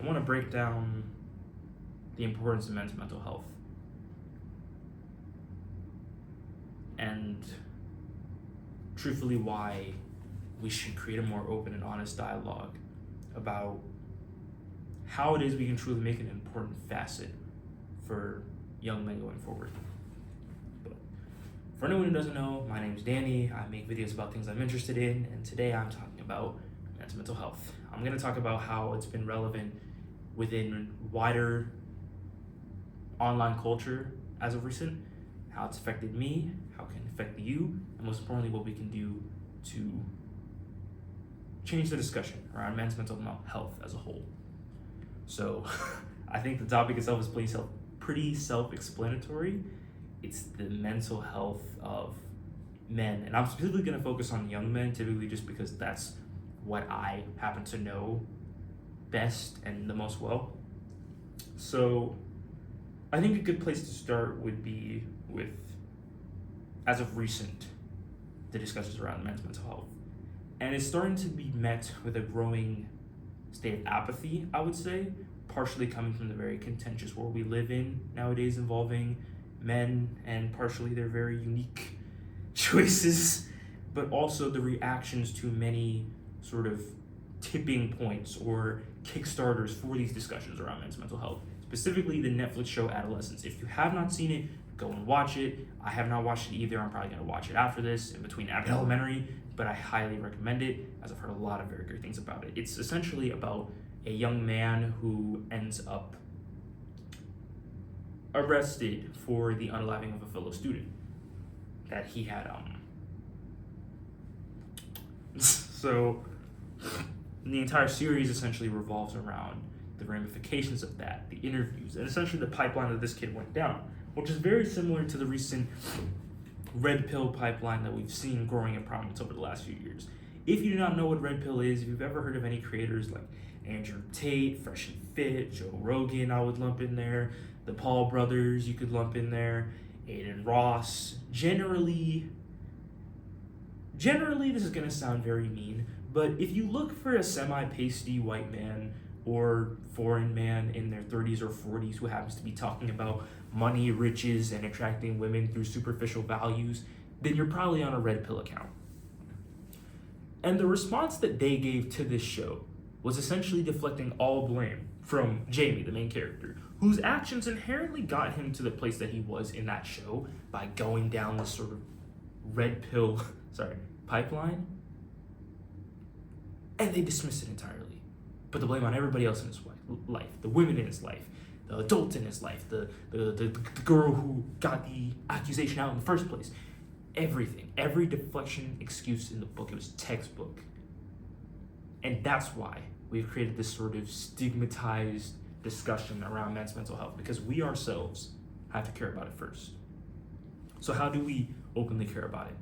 I want to break down the importance of men's mental health and truthfully why we should create a more open and honest dialogue about how it is we can truly make an important facet for young men going forward. But for anyone who doesn't know, my name is Danny. I make videos about things I'm interested in, and today I'm talking about men's mental health. I'm going to talk about how it's been relevant within wider online culture as of recent, how it's affected me, how it can affect you, and most importantly, what we can do to change the discussion around men's mental health as a whole. So I think the topic itself is pretty self-explanatory. It's the mental health of men, and I'm specifically going to focus on young men, typically just because that's what I happen to know best and the most well. So I think a good place to start would be with, as of recent, the discussions around men's mental health. And it's starting to be met with a growing state of apathy, I would say, partially coming from the very contentious world we live in nowadays involving men and partially their very unique choices, but also the reactions to many sort of tipping points or kickstarters for these discussions around men's mental health, specifically the Netflix show Adolescence. If you have not seen it, go and watch it. I have not watched it either. I'm probably going to watch it after this, in between elementary, but I highly recommend it as I've heard a lot of very great things about it. It's essentially about a young man who ends up arrested for the unaliving of a fellow student that he had. So the entire series essentially revolves around the ramifications of that, the interviews, and essentially the pipeline that this kid went down, which is very similar to the recent red pill pipeline that we've seen growing in prominence over the last few years. If you do not know what red pill is, if you've ever heard of any creators like Andrew Tate, Fresh and Fit, Joe Rogan, I would lump in there, the Paul brothers, you could lump in there, Aiden Ross. Generally, this is going to sound very mean, but if you look for a semi-pasty white man or foreign man in their 30s or 40s who happens to be talking about money, riches, and attracting women through superficial values, then you're probably on a red pill account. And the response that they gave to this show was essentially deflecting all blame from Jamie, the main character, whose actions inherently got him to the place that he was in that show by going down this sort of red pill, pipeline. And they dismissed it entirely. Put the blame on everybody else in his life, the women in his life, the adult in his life, the girl who got the accusation out in the first place. Everything, every deflection excuse in the book, it was textbook. And that's why we've created this sort of stigmatized discussion around men's mental health, because we ourselves have to care about it first. So how do we openly care about it?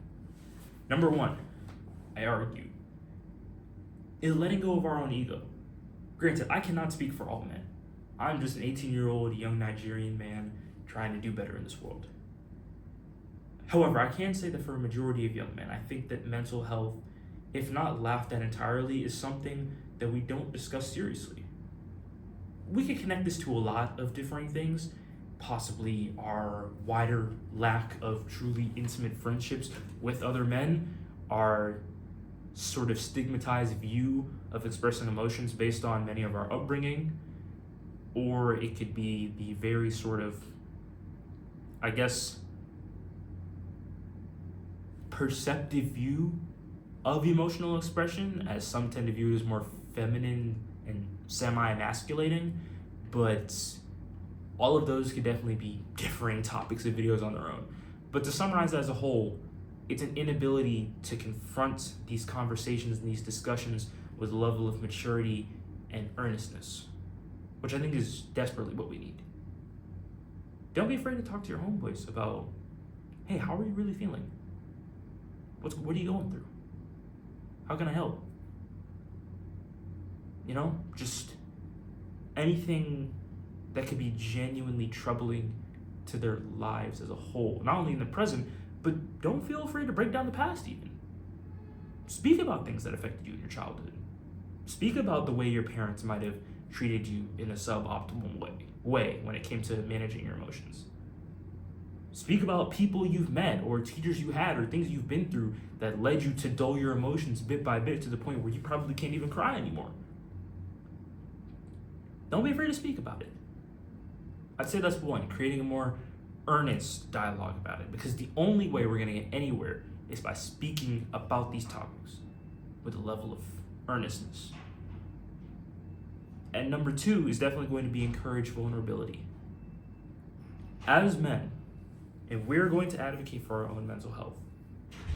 Number one, I argue, is letting go of our own ego. Granted, I cannot speak for all men. I'm just an 18-year-old young Nigerian man trying to do better in this world. However, I can say that for a majority of young men, I think that mental health, if not laughed at entirely, is something that we don't discuss seriously. We can connect this to a lot of differing things, possibly our wider lack of truly intimate friendships with other men, our sort of stigmatized view of expressing emotions based on many of our upbringing, or it could be the very sort of, perceptive view of emotional expression, as some tend to view it as more feminine and semi-emasculating, but all of those could definitely be differing topics of videos on their own. But to summarize as a whole, it's an inability to confront these conversations and these discussions with a level of maturity and earnestness, which I think is desperately what we need. Don't be afraid to talk to your homeboys about, hey, how are you really feeling? What are you going through? How can I help? Just anything that could be genuinely troubling to their lives as a whole, not only in the present, but don't feel afraid to break down the past even. Speak about things that affected you in your childhood. Speak about the way your parents might have treated you in a suboptimal way when it came to managing your emotions. Speak about people you've met or teachers you had or things you've been through that led you to dull your emotions bit by bit to the point where you probably can't even cry anymore. Don't be afraid to speak about it. I'd say that's one, creating a more earnest dialogue about it, because the only way we're going to get anywhere is by speaking about these topics with a level of earnestness. And number two is definitely going to be encourage vulnerability. As men, if we're going to advocate for our own mental health,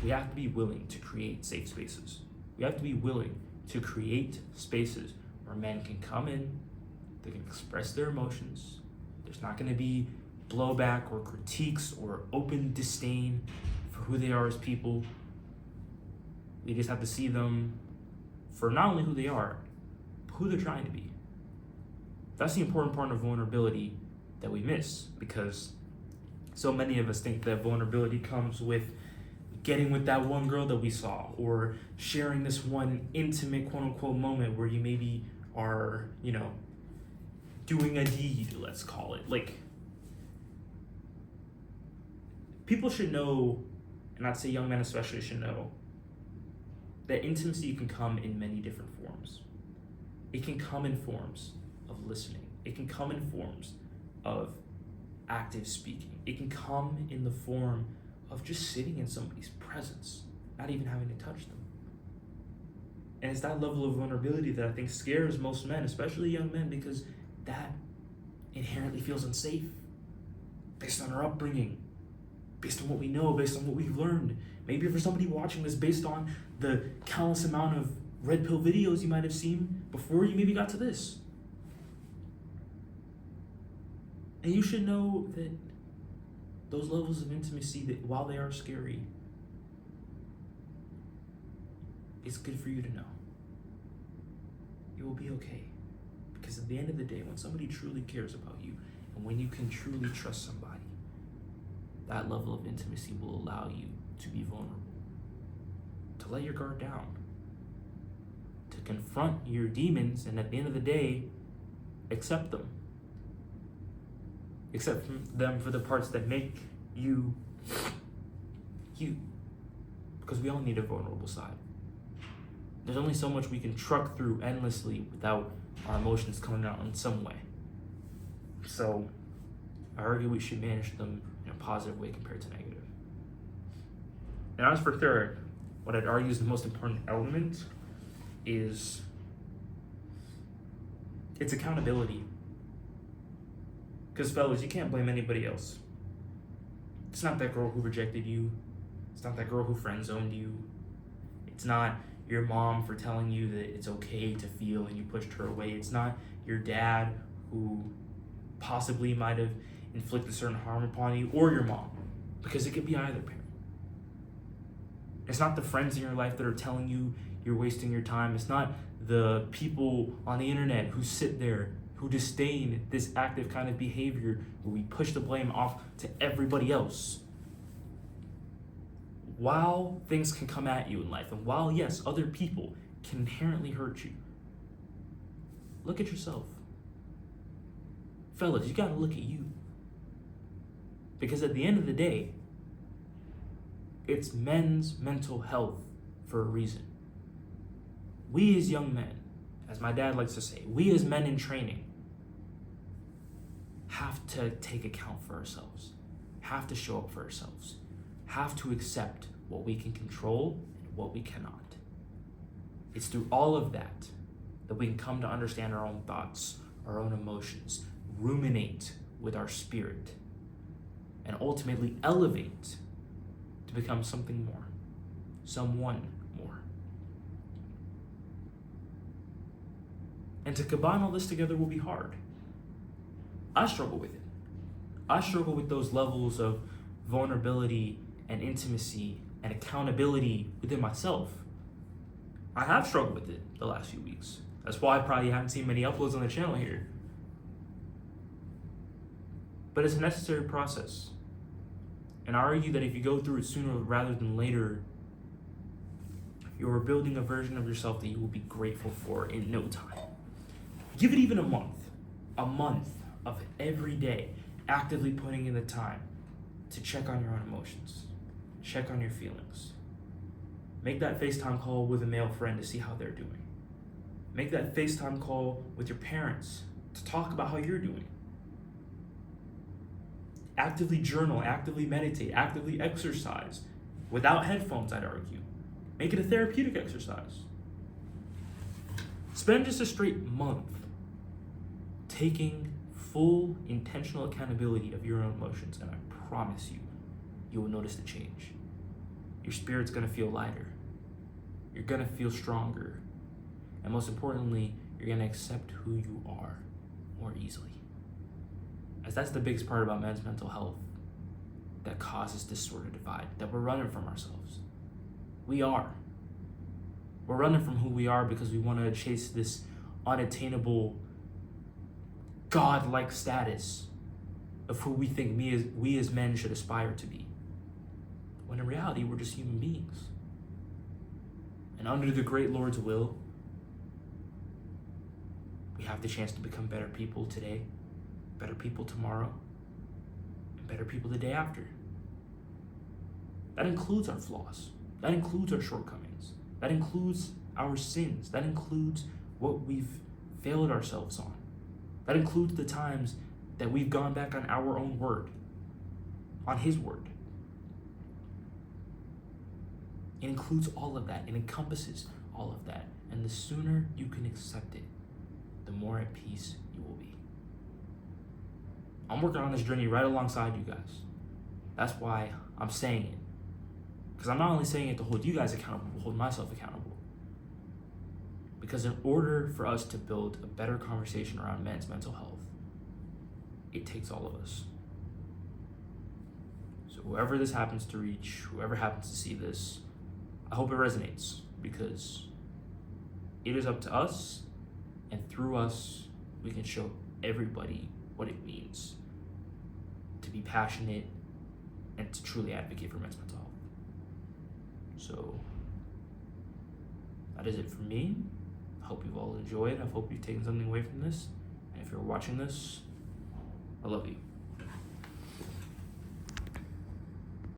we have to be willing to create safe spaces. We have to be willing to create spaces where men can come in, they can express their emotions. There's not going to be blowback or critiques or open disdain for who they are as people. We just have to see them for not only who they are, but who they're trying to be. That's the important part of vulnerability that we miss, because so many of us think that vulnerability comes with getting with that one girl that we saw, or sharing this one intimate quote unquote moment where you maybe are, doing a deed, let's call it. Like, people should know, and I'd say young men especially should know, that intimacy can come in many different forms. It can come in forms of listening. It can come in forms of active speaking. It can come in the form of just sitting in somebody's presence, not even having to touch them. And it's that level of vulnerability that I think scares most men, especially young men, because that inherently feels unsafe based on our upbringing, based on what we know, based on what we've learned. Maybe for somebody watching this, based on the countless amount of red pill videos you might have seen before you maybe got to this. And you should know that those levels of intimacy, that while they are scary, it's good for you to know. You will be okay. Because at the end of the day, when somebody truly cares about you, and when you can truly trust somebody, that level of intimacy will allow you to be vulnerable, to let your guard down, to confront your demons, and at the end of the day, accept them. Accept them for the parts that make you you. Because we all need a vulnerable side. There's only so much we can truck through endlessly without our emotions coming out in some way. So I argue we should manage them in a positive way compared to negative. And as for third, what I'd argue is the most important element is it's accountability. Because fellas, you can't blame anybody else. It's not that girl who rejected you. It's not that girl who friend zoned you. It's not your mom for telling you that it's okay to feel and you pushed her away. It's not your dad who possibly might have inflicted certain harm upon you, or your mom, because it could be either parent. It's not the friends in your life that are telling you you're wasting your time. It's not the people on the internet who sit there who disdain this active kind of behavior where we push the blame off to everybody else. While things can come at you in life, and while, yes, other people can inherently hurt you, look at yourself. Fellas, you gotta look at you. Because at the end of the day, it's men's mental health for a reason. We as young men, as my dad likes to say, we as men in training have to take account for ourselves, have to show up for ourselves, have to accept what we can control and what we cannot. It's through all of that that we can come to understand our own thoughts, our own emotions, ruminate with our spirit, and ultimately elevate to become something more, someone more. And to combine all this together will be hard. I struggle with it. I struggle with those levels of vulnerability and intimacy and accountability within myself. I have struggled with it the last few weeks. That's why I probably haven't seen many uploads on the channel here. But it's a necessary process. And I argue that if you go through it sooner rather than later, you're building a version of yourself that you will be grateful for in no time. Give it even a month of every day actively putting in the time to check on your own emotions, check on your feelings. Make that FaceTime call with a male friend to see how they're doing. Make that FaceTime call with your parents to talk about how you're doing. Actively journal, actively meditate, actively exercise. Without headphones, I'd argue. Make it a therapeutic exercise. Spend just a straight month taking full intentional accountability of your own emotions, and I promise you will notice the change. Your spirit's gonna feel lighter. You're gonna feel stronger. And most importantly, you're gonna accept who you are more easily. As that's the biggest part about men's mental health that causes this sort of divide, that we're running from ourselves. We are. We're running from who we are because we want to chase this unattainable God-like status of who we think we as men should aspire to be. When in reality, we're just human beings. And under the great Lord's will, we have the chance to become better people today, better people tomorrow, and better people the day after. That includes our flaws. That includes our shortcomings. That includes our sins. That includes what we've failed ourselves on. That includes the times that we've gone back on our own word, on His word. It includes all of that. It encompasses all of that. And the sooner you can accept it, the more at peace you will be. I'm working on this journey right alongside you guys. That's why I'm saying it. Because I'm not only saying it to hold you guys accountable, but hold myself accountable. Because in order for us to build a better conversation around men's mental health, it takes all of us. So whoever this happens to reach, whoever happens to see this, I hope it resonates, because it is up to us, and through us, we can show everybody what it means to be passionate and to truly advocate for men's mental health. So that is it for me. I hope you've all enjoyed. I hope you've taken something away from this. And if you're watching this, I love you.